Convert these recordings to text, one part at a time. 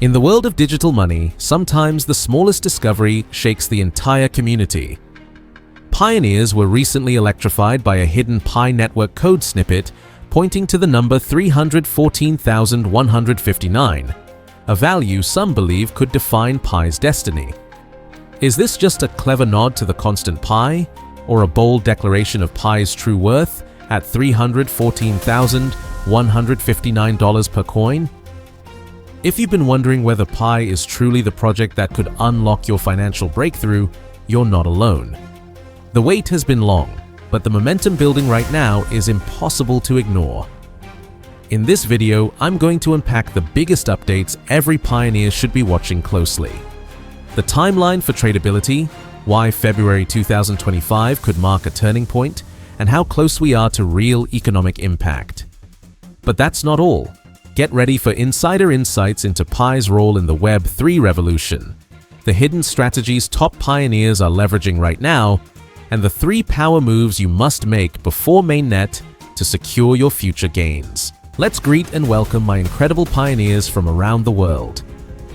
In the world of digital money, sometimes the smallest discovery shakes the entire community. Pioneers were recently electrified by a hidden Pi network code snippet pointing to the number 314,159, a value some believe could define Pi's destiny. Is this just a clever nod to the constant Pi, or a bold declaration of Pi's true worth at $314,159 per coin? If you've been wondering whether Pi is truly the project that could unlock your financial breakthrough, you're not alone. The wait has been long, but the momentum building right now is impossible to ignore. In this video, I'm going to unpack the biggest updates every pioneer should be watching closely. The timeline for tradability, why February 2025 could mark a turning point, and how close we are to real economic impact. But that's not all. Get ready for insider insights into Pi's role in the Web3 revolution, the hidden strategies top pioneers are leveraging right now, and the 3 power moves you must make before mainnet to secure your future gains. Let's greet and welcome my incredible pioneers from around the world.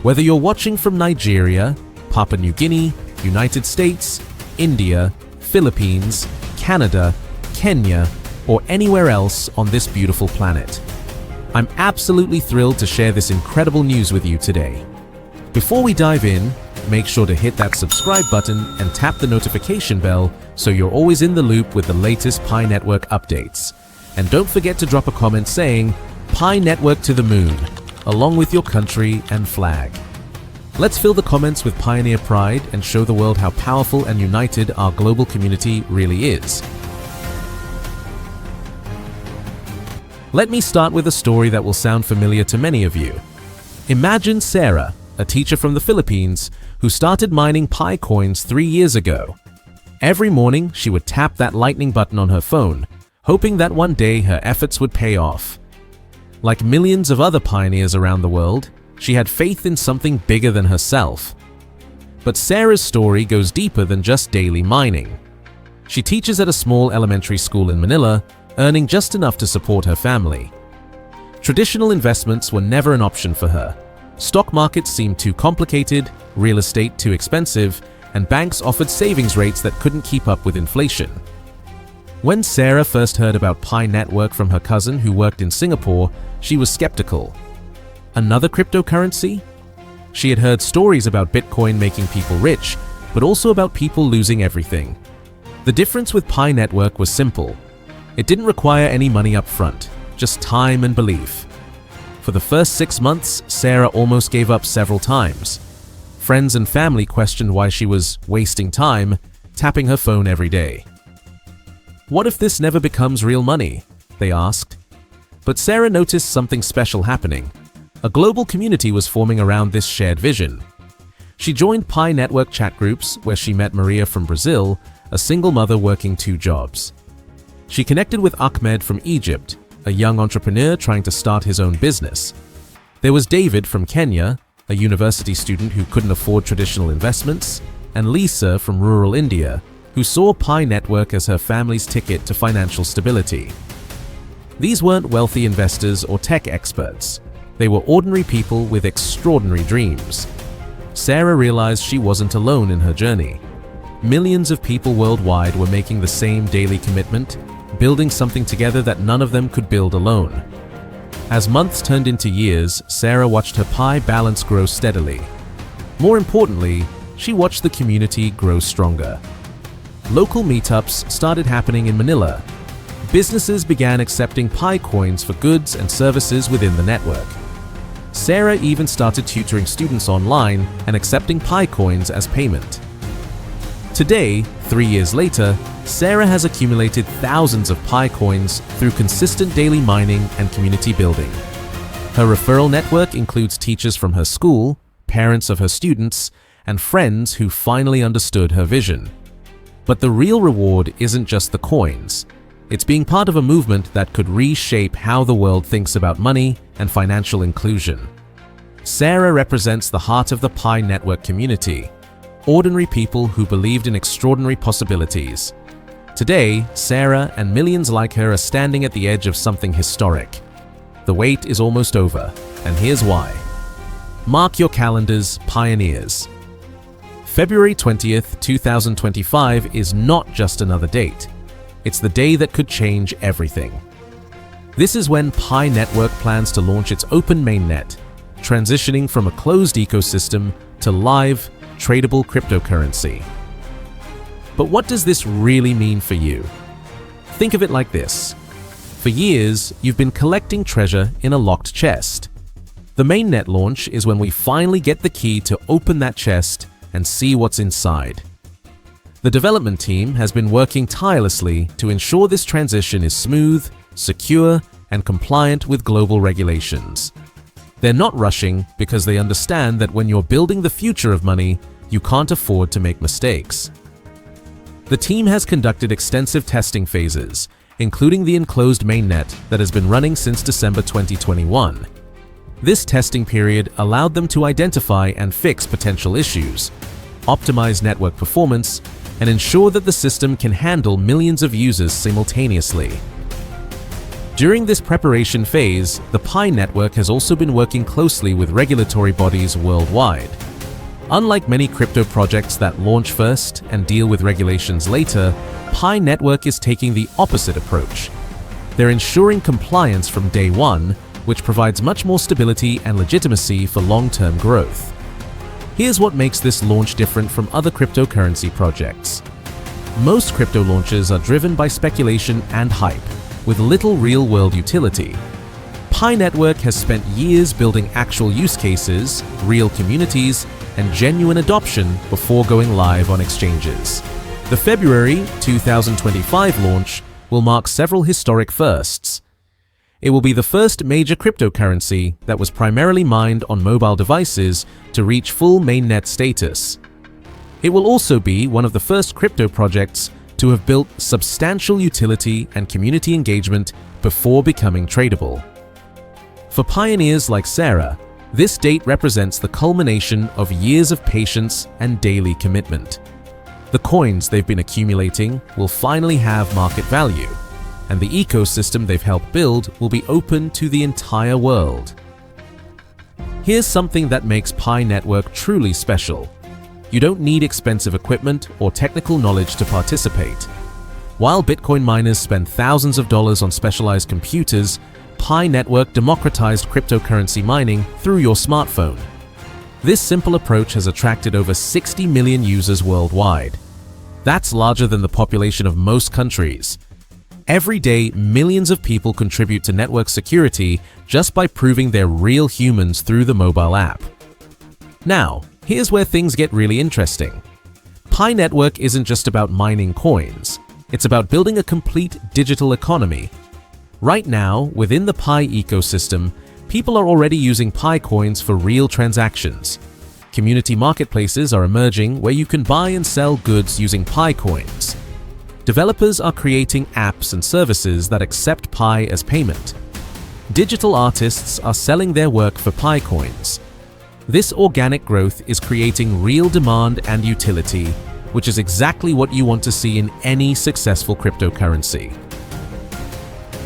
Whether you're watching from Nigeria, Papua New Guinea, United States, India, Philippines, Canada, Kenya, or anywhere else on this beautiful planet, I'm absolutely thrilled to share this incredible news with you today. Before we dive in, make sure to hit that subscribe button and tap the notification bell so you're always in the loop with the latest Pi Network updates. And don't forget to drop a comment saying, Pi Network to the moon, along with your country and flag. Let's fill the comments with pioneer pride and show the world how powerful and united our global community really is. Let me start with a story that will sound familiar to many of you. Imagine Sarah, a teacher from the Philippines, who started mining PiCoins 3 years ago. Every morning, she would tap that lightning button on her phone, hoping that one day her efforts would pay off. Like millions of other pioneers around the world, she had faith in something bigger than herself. But Sarah's story goes deeper than just daily mining. She teaches at a small elementary school in Manila, earning just enough to support her family. Traditional investments were never an option for her. Stock markets seemed too complicated, real estate too expensive, and banks offered savings rates that couldn't keep up with inflation. When Sarah first heard about Pi Network from her cousin who worked in Singapore, she was skeptical. Another cryptocurrency? She had heard stories about Bitcoin making people rich, but also about people losing everything. The difference with Pi Network was simple. It didn't require any money up front, just time and belief. For the first 6 months, Sarah almost gave up several times. Friends and family questioned why she was wasting time, tapping her phone every day. What if this never becomes real money? They asked. But Sarah noticed something special happening. A global community was forming around this shared vision. She joined Pi Network chat groups where she met Maria from Brazil, a single mother working 2 jobs. She connected with Ahmed from Egypt, a young entrepreneur trying to start his own business. There was David from Kenya, a university student who couldn't afford traditional investments, and Lisa from rural India, who saw Pi Network as her family's ticket to financial stability. These weren't wealthy investors or tech experts. They were ordinary people with extraordinary dreams. Sarah realized she wasn't alone in her journey. Millions of people worldwide were making the same daily commitment, building something together that none of them could build alone. As months turned into years, Sarah watched her Pi balance grow steadily. More importantly, she watched the community grow stronger. Local meetups started happening in Manila. Businesses began accepting PiCoins for goods and services within the network. Sarah even started tutoring students online and accepting PiCoins as payment. Today, 3 years later, Sarah has accumulated thousands of PiCoins through consistent daily mining and community building. Her referral network includes teachers from her school, parents of her students, and friends who finally understood her vision. But the real reward isn't just the coins. It's being part of a movement that could reshape how the world thinks about money and financial inclusion. Sarah represents the heart of the Pi Network community, ordinary people who believed in extraordinary possibilities. Today, Sarah and millions like her are standing at the edge of something historic. The wait is almost over, and here's why. Mark your calendars, pioneers. February 20th, 2025 is not just another date. It's the day that could change everything. This is when Pi Network plans to launch its open mainnet, transitioning from a closed ecosystem to live, tradable cryptocurrency. But what does this really mean for you? Think of it like this. For years, you've been collecting treasure in a locked chest. The mainnet launch is when we finally get the key to open that chest and see what's inside. The development team has been working tirelessly to ensure this transition is smooth, secure, and compliant with global regulations. They're not rushing because they understand that when you're building the future of money, you can't afford to make mistakes. The team has conducted extensive testing phases, including the enclosed mainnet that has been running since December 2021. This testing period allowed them to identify and fix potential issues, optimize network performance, and ensure that the system can handle millions of users simultaneously. During this preparation phase, the Pi network has also been working closely with regulatory bodies worldwide. Unlike many crypto projects that launch first and deal with regulations later, Pi network is taking the opposite approach. They're ensuring compliance from day one, which provides much more stability and legitimacy for long-term growth. Here's what makes this launch different from other cryptocurrency projects. Most crypto launches are driven by speculation and hype, with little real-world utility. Pi Network has spent years building actual use cases, real communities, and genuine adoption before going live on exchanges. The February 2025 launch will mark several historic firsts. It will be the first major cryptocurrency that was primarily mined on mobile devices to reach full mainnet status. It will also be one of the first crypto projects to have built substantial utility and community engagement before becoming tradable. For pioneers like Sarah, this date represents the culmination of years of patience and daily commitment. The coins they've been accumulating will finally have market value, and the ecosystem they've helped build will be open to the entire world. Here's something that makes Pi Network truly special. You don't need expensive equipment or technical knowledge to participate. While Bitcoin miners spend thousands of dollars on specialized computers, Pi Network democratized cryptocurrency mining through your smartphone. This simple approach has attracted over 60 million users worldwide. That's larger than the population of most countries. Every day, millions of people contribute to network security just by proving they're real humans through the mobile app. Now, here's where things get really interesting. Pi Network isn't just about mining coins. It's about building a complete digital economy. Right now, within the Pi ecosystem, people are already using PiCoins for real transactions. Community marketplaces are emerging where you can buy and sell goods using PiCoins. Developers are creating apps and services that accept Pi as payment. Digital artists are selling their work for PiCoins. This organic growth is creating real demand and utility, which is exactly what you want to see in any successful cryptocurrency.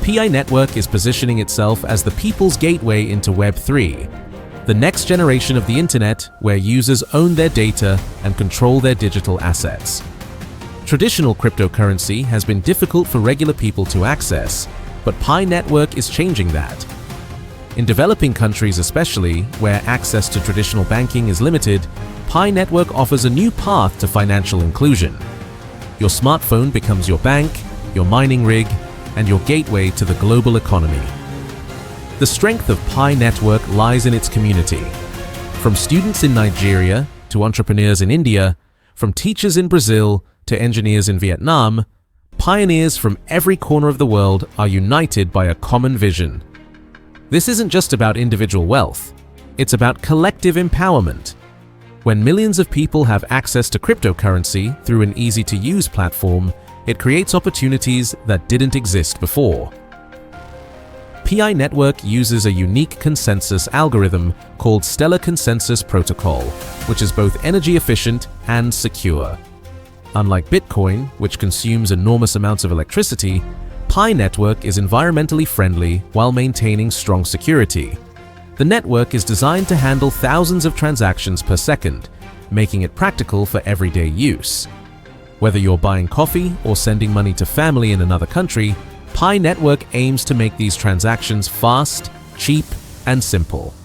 Pi Network is positioning itself as the people's gateway into Web3, the next generation of the internet where users own their data and control their digital assets. Traditional cryptocurrency has been difficult for regular people to access, but Pi Network is changing that. In developing countries especially, where access to traditional banking is limited, Pi Network offers a new path to financial inclusion. Your smartphone becomes your bank, your mining rig, and your gateway to the global economy. The strength of Pi Network lies in its community. From students in Nigeria to entrepreneurs in India, from teachers in Brazil to engineers in Vietnam, pioneers from every corner of the world are united by a common vision. This isn't just about individual wealth, it's about collective empowerment. When millions of people have access to cryptocurrency through an easy-to-use platform, it creates opportunities that didn't exist before. Pi Network uses a unique consensus algorithm called Stellar Consensus Protocol, which is both energy efficient and secure. Unlike Bitcoin, which consumes enormous amounts of electricity, Pi Network is environmentally friendly while maintaining strong security. The network is designed to handle thousands of transactions per second, making it practical for everyday use. Whether you're buying coffee or sending money to family in another country, Pi Network aims to make these transactions fast, cheap, and simple.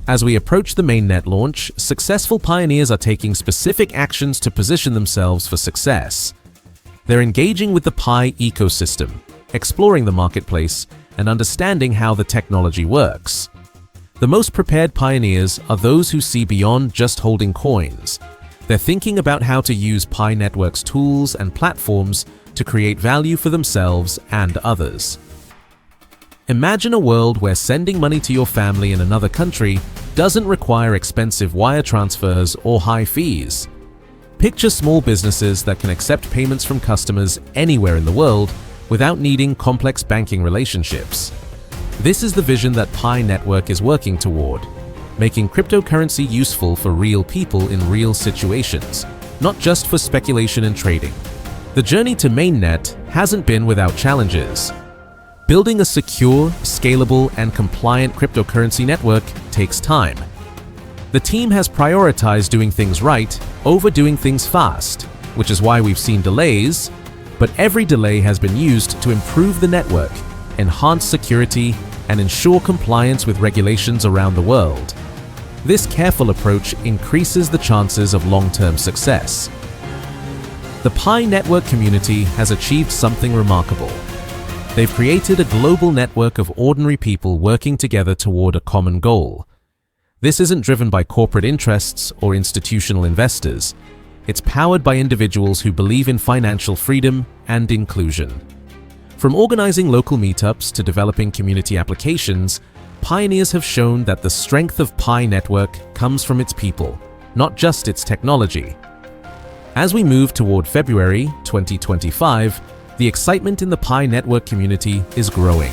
As we approach the mainnet launch, successful pioneers are taking specific actions to position themselves for success. They're engaging with the Pi ecosystem, exploring the marketplace, and understanding how the technology works. The most prepared pioneers are those who see beyond just holding coins. They're thinking about how to use Pi Network's tools and platforms to create value for themselves and others. Imagine a world where sending money to your family in another country doesn't require expensive wire transfers or high fees. Picture small businesses that can accept payments from customers anywhere in the world without needing complex banking relationships. This is the vision that Pi Network is working toward, making cryptocurrency useful for real people in real situations, not just for speculation and trading. The journey to mainnet hasn't been without challenges. Building a secure, scalable, and compliant cryptocurrency network takes time. The team has prioritized doing things right over doing things fast, which is why we've seen delays, but every delay has been used to improve the network, enhance security, and ensure compliance with regulations around the world. This careful approach increases the chances of long-term success. The Pi Network community has achieved something remarkable. They've created a global network of ordinary people working together toward a common goal. This isn't driven by corporate interests or institutional investors. It's powered by individuals who believe in financial freedom and inclusion. From organizing local meetups to developing community applications, pioneers have shown that the strength of Pi Network comes from its people, not just its technology. As we move toward February 2025, the excitement in the Pi Network community is growing.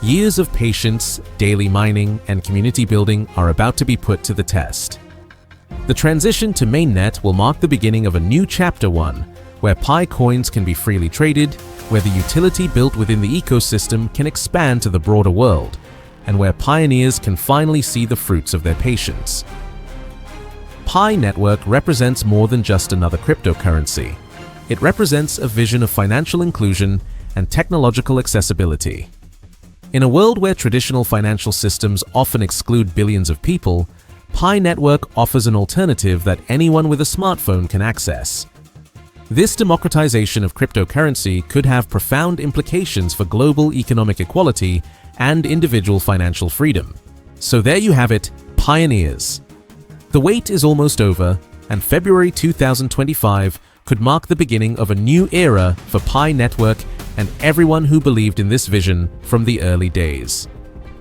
Years of patience, daily mining, and community building are about to be put to the test. The transition to mainnet will mark the beginning of a new chapter 1, where Pi coins can be freely traded, where the utility built within the ecosystem can expand to the broader world, and where pioneers can finally see the fruits of their patience. Pi Network represents more than just another cryptocurrency. It represents a vision of financial inclusion and technological accessibility. In a world where traditional financial systems often exclude billions of people, Pi Network offers an alternative that anyone with a smartphone can access. This democratization of cryptocurrency could have profound implications for global economic equality and individual financial freedom. So there you have it, pioneers. The wait is almost over, and February 2025 could mark the beginning of a new era for Pi Network and everyone who believed in this vision from the early days.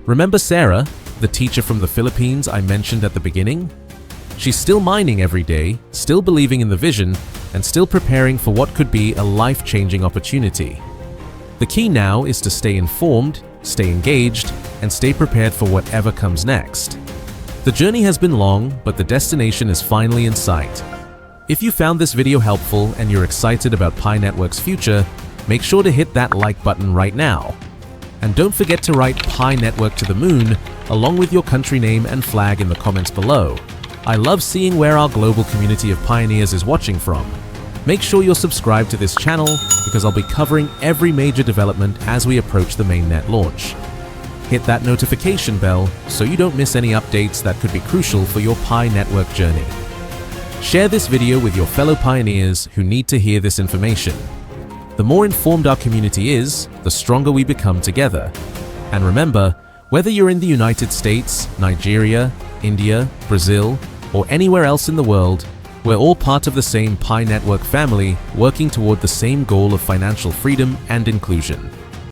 Remember Sarah, the teacher from the Philippines I mentioned at the beginning? She's still mining every day, still believing in the vision, and still preparing for what could be a life-changing opportunity. The key now is to stay informed, stay engaged, and stay prepared for whatever comes next. The journey has been long, but the destination is finally in sight. If you found this video helpful and you're excited about Pi Network's future, make sure to hit that like button right now. And don't forget to write Pi Network to the moon along with your country name and flag in the comments below. I love seeing where our global community of pioneers is watching from. Make sure you're subscribed to this channel because I'll be covering every major development as we approach the mainnet launch. Hit that notification bell so you don't miss any updates that could be crucial for your Pi Network journey. Share this video with your fellow pioneers who need to hear this information. The more informed our community is, the stronger we become together. And remember, whether you're in the United States, Nigeria, India, Brazil, or anywhere else in the world, we're all part of the same Pi Network family working toward the same goal of financial freedom and inclusion.